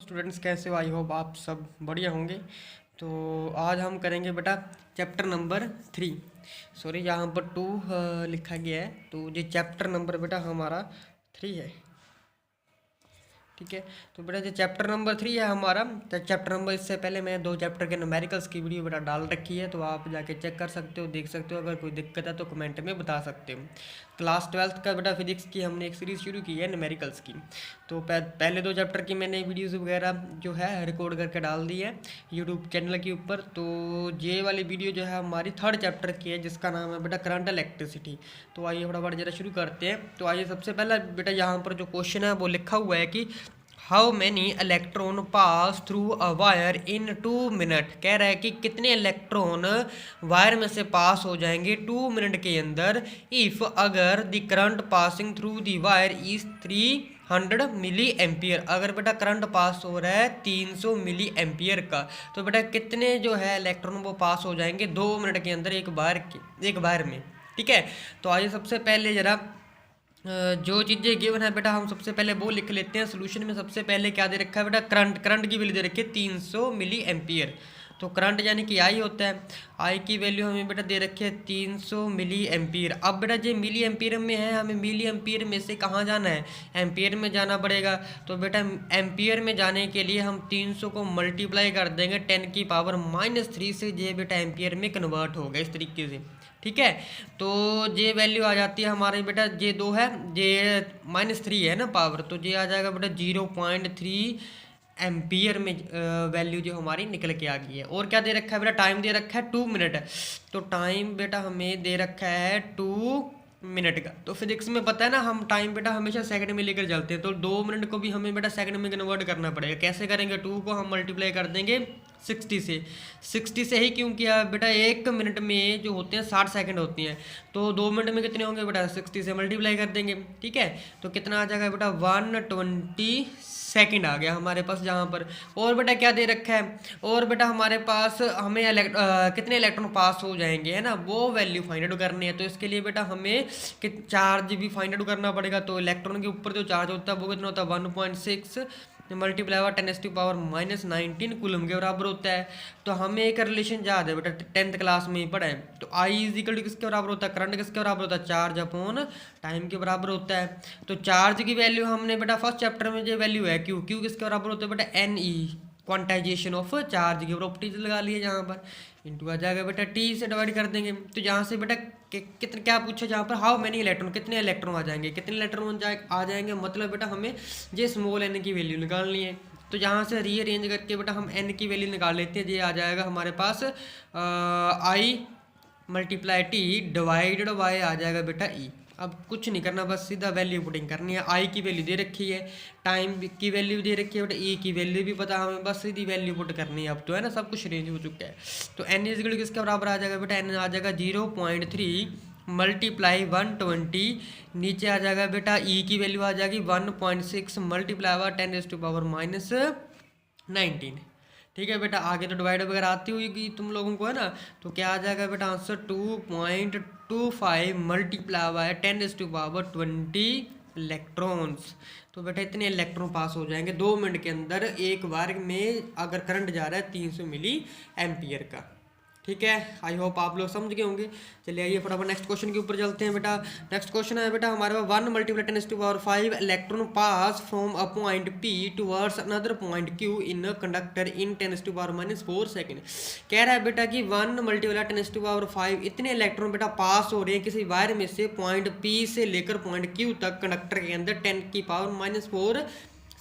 Students कैसे हो? I hope आप सब बढ़िया होंगे। तो आज हम करेंगे बेटा चैप्टर नंबर 3। सॉरी, यहाँ पर 2 लिखा गया है, तो ये चैप्टर नंबर बेटा हमारा 3 है। ठीक है, तो बेटा जो चैप्टर नंबर 3 है हमारा, तो चैप्टर नंबर, इससे पहले मैं 2 चैप्टर के न्यूमेरिकल्स की वीडियो बेटा डाल रखी है, तो आप जाके चेक कर सकते हो, देख सकते हो। अगर कोई दिक्कत है तो कमेंट में बता सकते हो। क्लास 12th का बेटा फिजिक्स की हमने एक सीरीज़ शुरू की है न्यूमेरिकल्स की। तो पहले 2 चैप्टर की मैंने वीडियोज़ वगैरह जो है रिकॉर्ड करके डाल दी है यूट्यूब चैनल के ऊपर। तो ये वाली वीडियो जो है हमारी 3rd चैप्टर की है, जिसका नाम है बेटा करंट इलेक्ट्रिसिटी। तो आइए फटाफट जरा शुरू करते हैं। तो आइए सबसे पहला बेटा यहाँ पर जो क्वेश्चन है वो लिखा हुआ है कि how many electron pass through a wire in 2 minute. कह रहा है कि कितने इलेक्ट्रॉन वायर में से पास हो जाएंगे 2 मिनट के अंदर, इफ अगर the current passing through the wire is 300 milli ampere. अगर बेटा करंट पास हो रहा है 300 मिली एम्पियर का, तो बेटा कितने जो है इलेक्ट्रॉन वो पास हो जाएंगे 2 मिनट के अंदर एक वायर में। ठीक है, तो आइए सबसे पहले जरा जो चीज़ें गिवन है बेटा हम सबसे पहले वो लिख लेते हैं। सोल्यूशन में सबसे पहले क्या दे रखा है बेटा, करंट की वैल्यू दे रखी है 300 मिली एम्पियर। तो करंट यानी कि आई होता है, आई की वैल्यू हमें बेटा दे रखी है 300 मिली एम्पियर। अब बेटा जो मिली एम्पियर में है, हमें मिली एम्पियर में से कहाँ जाना है, एम्पियर में जाना पड़ेगा। तो बेटा एम्पियर में जाने के लिए हम 300 को मल्टीप्लाई कर देंगे 10⁻³ से, ये बेटा एम्पियर में कन्वर्ट होगा इस तरीके से। ठीक है, तो ये वैल्यू आ जाती है हमारी बेटा, ये 2 है, ये -3 है ना पावर, तो ये आ जाएगा बेटा 0.3 एम्पियर में वैल्यू जो हमारी निकल के आ गई है। और क्या दे रखा है बेटा, टाइम दे रखा है 2 मिनट। तो टाइम बेटा हमें दे रखा है 2 मिनट का। तो फिजिक्स में पता है ना, हम टाइम बेटा हमेशा सेकंड में लेकर चलते हैं, तो 2 मिनट को भी हमें बेटा सेकंड में कन्वर्ट करना पड़ेगा। कैसे करेंगे, 2 को हम मल्टीप्लाई कर देंगे 60 से ही, क्योंकि बेटा 1 मिनट में जो होते हैं 60 सेकंड होती हैं, तो 2 मिनट में कितने होंगे बेटा, 60 से मल्टीप्लाई कर देंगे। ठीक है, तो कितना आ जाएगा बेटा 120 सेकंड आ गया हमारे पास जहाँ पर। और बेटा क्या दे रखा है, और बेटा हमारे पास हमें कितने इलेक्ट्रॉन पास हो जाएंगे है ना, वो वैल्यू फाइंड आउट करनी है। तो इसके लिए बेटा हमें चार्ज भी फाइंड आउट करना पड़ेगा। तो इलेक्ट्रॉन के ऊपर जो चार्ज होता है वो कितना होता है, 1.6 मल्टीप्लाई हुआ 10⁻⁻19 कूलम के बराबर होता है। तो हमें एक रिलेशन याद है बेटा, 10th क्लास में ही पढ़ा है। तो आई इज इक्वल टू किसके बराबर होता है, करंट किसके बराबर होता है, चार्ज अपॉन टाइम के बराबर होता है। तो चार्ज की वैल्यू हमने बेटा फर्स्ट चैप्टर में जो वैल्यू है क्यू किसके बराबर होता है बेटा, n e, quantization of charge की प्रॉपर्टीज लगा ली है जहाँ पर, इंटू आ जाएगा बेटा टी से डिवाइड कर देंगे। तो यहाँ से बेटा कितने क्या पूछा जहाँ पर, हाउ मैनी इलेक्ट्रॉन, कितने इलेक्ट्रॉन आ जाएंगे, कितने इलेक्ट्रॉन आ जाएंगे, मतलब बेटा हमें ये स्मॉल एन की वैल्यू निकालनी है। तो यहाँ से रीअरेंज करके बेटा हम एन की वैल्यू निकाल लेते हैं। ये आ जाएगा हमारे पास आई मल्टीप्लाई टी डिवाइडेड बाय आ जाएगा बेटा ई। अब कुछ नहीं करना, बस सीधा वैल्यू पुटिंग करनी है। आई की वैल्यू दे रखी है, टाइम की वैल्यू दे रखी है बेटा, ई की वैल्यू भी पता हमें, बस सीधी वैल्यू पुट करनी है। अब तो है ना, सब कुछ रेंज हो चुका है। तो एन इज इक्वल किसके बराबर आ जाएगा बेटा, एन आ जाएगा 0.3 मल्टीप्लाई 120, नीचे आ जाएगा बेटा ई की वैल्यू आ जाएगी 1.6 मल्टीप्लाई हुआ 10⁻⁻19। ठीक है बेटा, आगे तो डिवाइड वगैरह आती हुई तुम लोगों को है ना। तो क्या आ जाएगा बेटा आंसर 2.25 मल्टीप्लाई बाय 10⁻20 इलेक्ट्रॉन्स। तो बेटा इतने इलेक्ट्रॉन पास हो जाएंगे 2 मिनट के अंदर एक बार में, अगर करंट जा रहा है 300 मिली एम्पियर का। ठीक है, आई होप आप लोग समझ गए होंगे। चलिए आइए फटाफट नेक्स्ट क्वेश्चन के ऊपर चलते हैं बेटा। नेक्स्ट क्वेश्चन है बेटा हमारे पास 1 multiply 10⁻5 electron pass from a point P towards another point Q in a conductor in 10⁻⁻4 second. कह रहा है बेटा कि 1 मल्टीप्लाई 10⁻5 इतने इलेक्ट्रॉन बेटा पास हो रहे हैं किसी वायर में से पॉइंट पी से लेकर पॉइंट क्यू तक कंडक्टर के अंदर 10⁻⁻4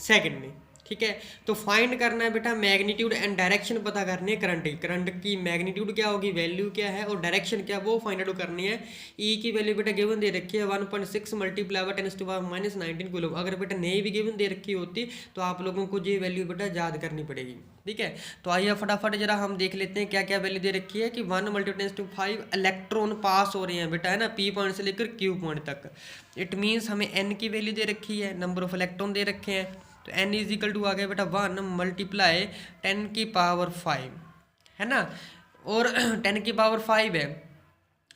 सेकंड में। ठीक है, तो फाइंड करना है बेटा मैग्नीट्यूड एंड डायरेक्शन पता करनी है करंट की मैग्नीट्यूड क्या होगी, वैल्यू क्या है, और डायरेक्शन क्या वो फाइंड आउट करनी है। ई की वैल्यू बेटा गिवन दे रखी है 1.6 मल्टीप्लाई बाय 10⁻⁻19 कूलम। अगर बेटा नहीं भी गिवन दे रखी होती तो आप लोगों को ये वैल्यू बेटा याद करनी पड़ेगी। ठीक है, तो आइए फटाफट जरा हम देख लेते हैं क्या क्या वैल्यू दे रखी है कि 1 मल्टीप्लाई 10⁵ इलेक्ट्रॉन पास हो रहे हैं बेटा है ना, पी पॉइंट से लेकर क्यू पॉइंट तक। इट मीन्स हमें एन की वैल्यू दे रखी है, नंबर ऑफ इलेक्ट्रॉन दे रखे हैं। तो एन इज इक्वल टू आ गया बेटा 1 मल्टीप्लाई 10⁵ है ना, और 10⁵ है।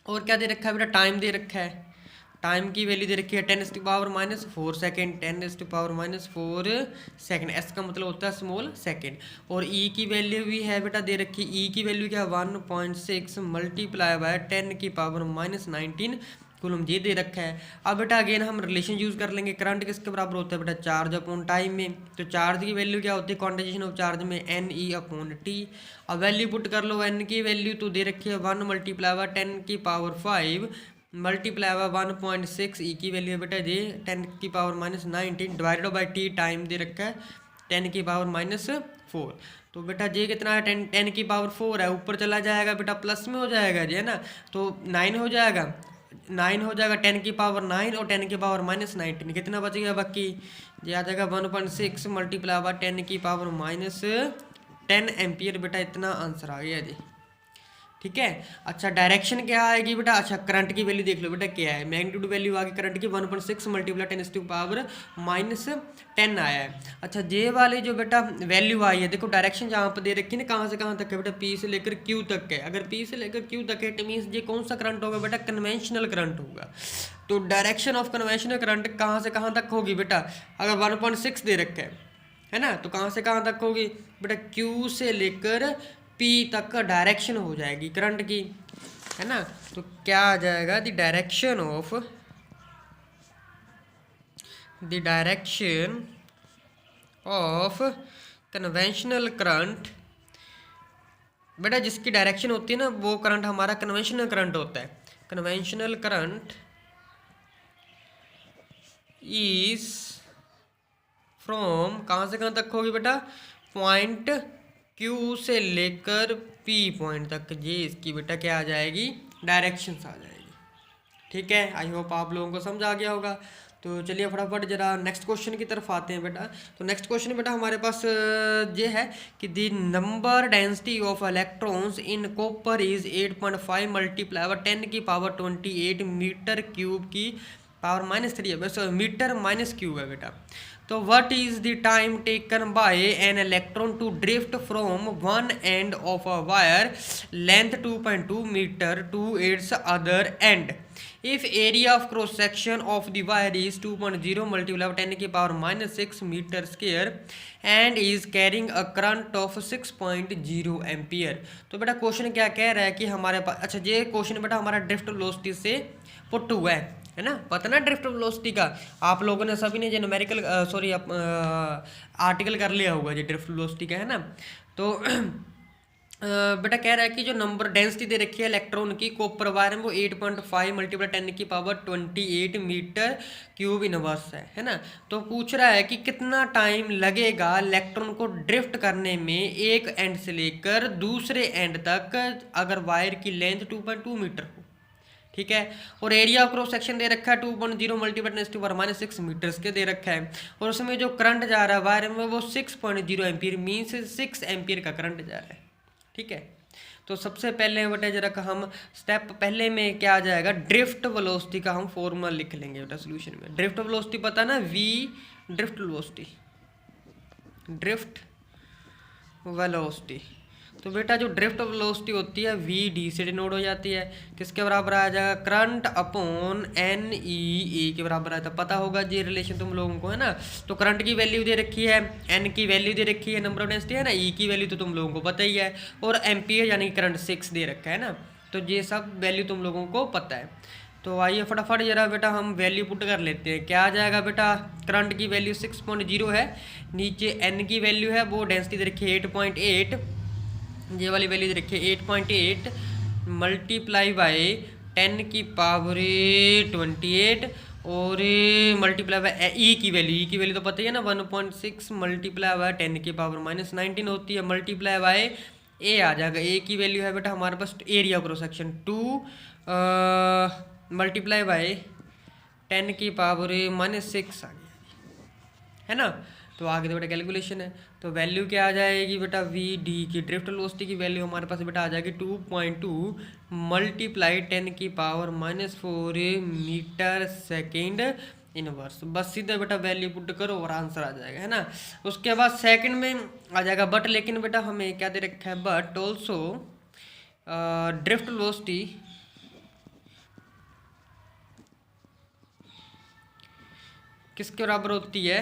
और क्या दे रखा है बेटा, टाइम दे रखा है। टाइम की वैल्यू दे रखी है 10⁻⁻4 सेकेंड, 10⁻⁻4 सेकेंड, एस का मतलब होता है स्मॉल सेकेंड। और ई की वैल्यू भी है बेटा दे रखी, ई की वैल्यू क्या है 1.6 मल्टीप्लाई बाय 10⁻⁻19 कूलम, ये दे रखा है। अब बेटा अगेन हम रिलेशन यूज कर लेंगे, करंट किसके बराबर होता है बेटा चार्ज अपॉन टाइम में, तो चार्ज की वैल्यू क्या होती है क्वांटाइजेशन ऑफ चार्ज में NE/T। अब वैल्यू पुट कर लो, एन की वैल्यू तो दे रखी है 1 मल्टीप्लाई बाय 10⁵ मल्टीप्लाई बाय 1.6, ई की वैल्यू है बेटा ये 10⁻⁻19 डिवाइडेड बाई टी, टाइम दे रखा है 10⁻⁻4। तो बेटा ये कितना है 10⁻4 है, ऊपर चला जाएगा बेटा प्लस में हो जाएगा जी, है ना, तो 9 हो जाएगा, 9 हो जाएगा 10⁻9 और 10⁻⁻19 कितना बच गया बाकी, ये आ जाएगा 1.6 मल्टीप्लाई बाय 10⁻10 एम्पियर, बेटा इतना आंसर आ गया जी। ठीक है। अच्छा डायरेक्शन क्या आएगी बेटा, अच्छा करंट की वैल्यू देख लो बेटा क्या है, मैग्नीट्यूड वैल्यू आ गई करंट की 1.6 मल्टीप्लाई 10⁻⁻10 आया है। अच्छा जे वाली जो बेटा वैल्यू आई है, देखो डायरेक्शन जहाँ पर दे रखी है ना, कहाँ से कहाँ तक है बेटा, पी से लेकर क्यू तक है। अगर पी से लेकर क्यू तक है, इट मीन्स ये कौन सा करंट होगा बेटा, कन्वेंशनल करंट होगा। तो डायरेक्शन ऑफ कन्वेंशनल करंट कहाँ से कहाँ तक होगी बेटा, अगर 1.6 दे रखा है ना, तो कहाँ से कहाँ तक होगी बेटा, क्यू से लेकर पी तक का डायरेक्शन हो जाएगी करंट की, है ना। तो क्या आ जाएगा, the direction of conventional current, बेटा जिसकी डायरेक्शन होती है ना वो करंट हमारा कन्वेंशनल करंट होता है। कन्वेंशनल करंट इज फ्रॉम, कहाँ से कहाँ तक होगी बेटा, पॉइंट क्यू से लेकर पी पॉइंट तक, ये इसकी बेटा क्या आ जाएगी, डायरेक्शंस आ जाएगी। ठीक है, आई होप आप लोगों को समझ आ गया होगा। तो चलिए फटाफट जरा नेक्स्ट क्वेश्चन की तरफ आते हैं बेटा। तो नेक्स्ट क्वेश्चन बेटा हमारे पास ये है कि the number density of electrons in copper is 8.5 multiply by 10⁻28 metre cube की पावर -3 है, बस मीटर माइनस क्यूब है बेटा। तो what is the time taken by an electron to drift from one end of a wire length 2.2 metre to its other end if area of cross section of the wire is 2.0 multiplied by 10⁻⁻6 meter square and is carrying a current of 6.0 ampere. तो बेटा question क्या कह रहा है कि हमारे पास, अच्छा ये क्वेश्चन बेटा हमारा ड्रिफ्ट वेलोसिटी से पुट हुआ है ना, पता ना ड्रिफ्ट वेलोसिटी का, आप लोगों ने सभी ने जो न्यूमेरिकल सॉरी आर्टिकल कर लिया होगा जो ड्रिफ्ट वेलोसिटी का, है ना। तो बेटा कह रहा है कि जो नंबर डेंसिटी दे रखी है इलेक्ट्रॉन की कॉपर वायर में वो 8.5 मल्टीप्लाई 10⁻28 मीटर क्यूब इनवर्स है ना। तो पूछ रहा है कि कितना टाइम लगेगा इलेक्ट्रॉन को ड्रिफ्ट करने में एक एंड से लेकर दूसरे एंड तक अगर वायर की लेंथ 2.2 मीटर हो। ठीक है, और एरिया ऑफ क्रॉस सेक्शन दे रखा है 2.0 मल्टीप्लाई 10⁻⁻6 मीटर्स के दे रखा है, और उसमें जो करंट जा रहा है वायर में वो 6.0 एम्पियर मीन्स 6 एम्पियर का करंट जा रहा है। ठीक है, तो सबसे पहले बेटा जरा हम स्टेप पहले में क्या आ जाएगा, ड्रिफ्ट वेलोसिटी का हम फॉर्मूला लिख लेंगे बेटा सोल्यूशन में। ड्रिफ्ट वेलोसिटी पता ना, वी ड्रिफ्ट वेलोसिटी। तो बेटा जो ड्रिफ्ट वेलोसिटी होती है वी डी से डिनोट हो जाती है, किसके बराबर आ जाएगा, करंट अपॉन एन ई के बराबर आता है, पता होगा ये रिलेशन तुम लोगों को, है ना। तो करंट की वैल्यू दे रखी है, एन की वैल्यू दे रखी है, नंबर ऑफ डेंसिटी है ना, ई की वैल्यू तो तुम लोगों को पता ही है, और एम्पियर यानी कि करंट 6 दे रखा है ना। तो ये सब वैल्यू तुम लोगों को पता है। तो आइए फटाफट जरा बेटा हम वैल्यू पुट कर लेते हैं। क्या आ जाएगा बेटा, करंट की वैल्यू 6.0 है, नीचे एन की वैल्यू है वो डेंसिटी दे रखी है 8.8, ये वाली वैल्यू दे रखी है 8.8 मल्टीप्लाई बाय 10⁻28 और मल्टीप्लाई बाय ई की वैल्यू तो पता ही है ना 1.6 मल्टीप्लाई बाय 10⁻⁻19 होती है, मल्टीप्लाई बाय ए आ जाएगा, ए की वैल्यू है बेटा हमारे पास area cross section 2 multiply by 10⁻⁻6 आ गया, है ना। तो आगे तो बेटा कैलकुलेशन है, तो वैल्यू क्या आ जाएगी बेटा, वी डी की ड्रिफ्ट वेलोसिटी की वैल्यू हमारे पास बेटा आ जाएगी 2.2 मल्टीप्लाई 10⁻⁻4 मीटर सेकेंड इनवर्स। बस सीधा बेटा वैल्यू पुट करो और आंसर आ जाएगा, है ना। उसके बाद सेकंड में आ जाएगा बट, लेकिन बेटा हमें क्या दे रखा है, बट ऑल्सो ड्रिफ्ट वेलोसिटी किसके बराबर होती है,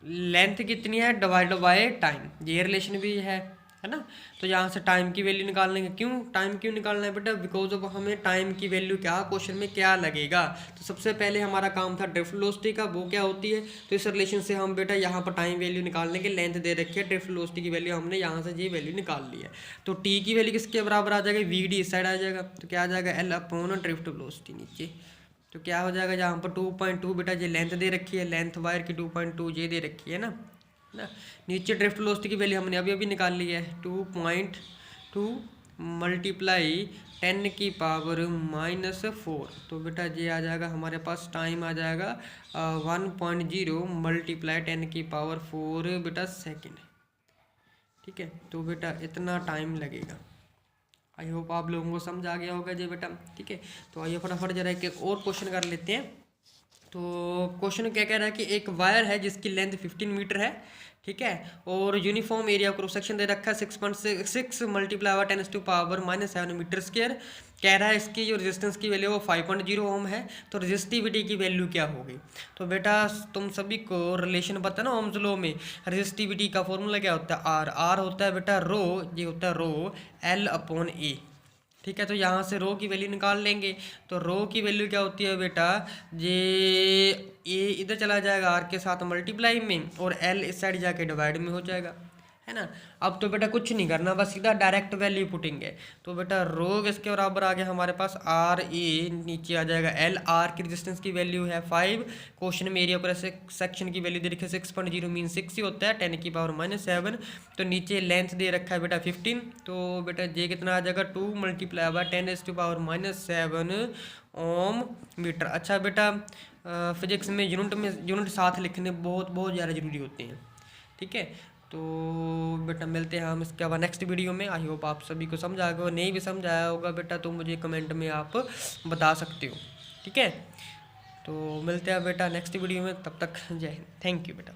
लेंथ कितनी है डिवाइड बाय टाइम, ये रिलेशन भी है ना। तो यहाँ से टाइम की वैल्यू निकाल लेंगे। क्यों टाइम क्यों निकालना है बेटा, बिकॉज ऑफ हमें टाइम की वैल्यू क्या क्वेश्चन में क्या लगेगा। तो सबसे पहले हमारा काम था ड्रिफ्ट वेलोसिटी का, वो क्या होती है, तो इस रिलेशन से हम बेटा यहाँ पर टाइम वैल्यू निकाल लेंगे। लेंथ दे रखी है, ड्रिफ्ट वेलोसिटी की वैल्यू हमने यहाँ से ये वैल्यू निकाल ली है। तो टी की वैल्यू किसके बराबर आ जाएगी, वी डी इस साइड आ जाएगा, तो क्या आ जाएगा एल अपॉन ड्रिफ्ट वेलोसिटी नीचे। तो क्या हो जाएगा, जहाँ पर 2.2 बेटा ये लेंथ दे रखी है, लेंथ वायर की 2.2 ये दे रखी है ना। नीचे ड्रिफ्ट वेलोसिटी की वैल्यू हमने अभी अभी निकाल ली है, 2.2 मल्टीप्लाई 10 की पावर -4। तो बेटा ये आ जाएगा हमारे पास, टाइम आ जाएगा 1.0 मल्टीप्लाई 10 की पावर 4 बेटा सेकेंड। ठीक है, तो बेटा इतना टाइम लगेगा। आई होप आप लोगों को समझ आ गया होगा जी बेटा। ठीक है, तो आइए फटाफट जरा एक और क्वेश्चन कर लेते हैं। तो क्वेश्चन क्या कह रहा है कि एक वायर है जिसकी लेंथ 15 मीटर है, ठीक है, और यूनिफॉर्म एरिया क्रॉस सेक्शन दे रखा है 6.6 multiply by 10 to power -7 metre square. कह रहा है इसकी जो रेजिस्टेंस की वैल्यू वो 5.0 ओम है। तो रेजिस्टिविटी की वैल्यू क्या होगी। तो बेटा तुम सभी को रिलेशन पता ना ओम्स लॉ में, रेजिस्टिविटी का फॉर्मूला क्या होता है, आर। आर होता है बेटा रो, ये होता है रो एल अपॉन ए। ठीक है, तो यहाँ से रो की वैल्यू निकाल लेंगे। तो रो की वैल्यू क्या होती है बेटा, ये ए इधर चला जाएगा आर के साथ मल्टीप्लाई में, और एल इस साइड जाके डिवाइड में हो जाएगा, है ना। अब तो बेटा कुछ नहीं करना, बस सीधा डायरेक्ट वैल्यू पुटिंग है। तो बेटा रो किसके बराबर आ गया हमारे पास, आर ए, नीचे आ जाएगा एल। आर की रेजिस्टेंस की वैल्यू है 5, क्वेश्चन में एरिया पर सेक्शन की वैल्यू दे रखी है 6.0 मीन 6 ही होता है, 10 की पावर -7। तो नीचे लेंथ दे रखा है बेटा 15। तो बेटा ये कितना आ जाएगा, 2 मल्टीप्लाई बाय 10 की पावर -7 ओम मीटर। अच्छा बेटा फिजिक्स में यूनिट साथ लिखने बहुत बहुत ज़्यादा ज़रूरी होते हैं। ठीक है, तो बेटा मिलते हैं हम इसके बाद नेक्स्ट वीडियो में। आई होप आप सभी को समझ आ गया, नहीं भी समझ आया होगा बेटा तो मुझे कमेंट में आप बता सकते हो। ठीक है, तो मिलते हैं बेटा नेक्स्ट वीडियो में, तब तक जय हिंद, थैंक यू बेटा।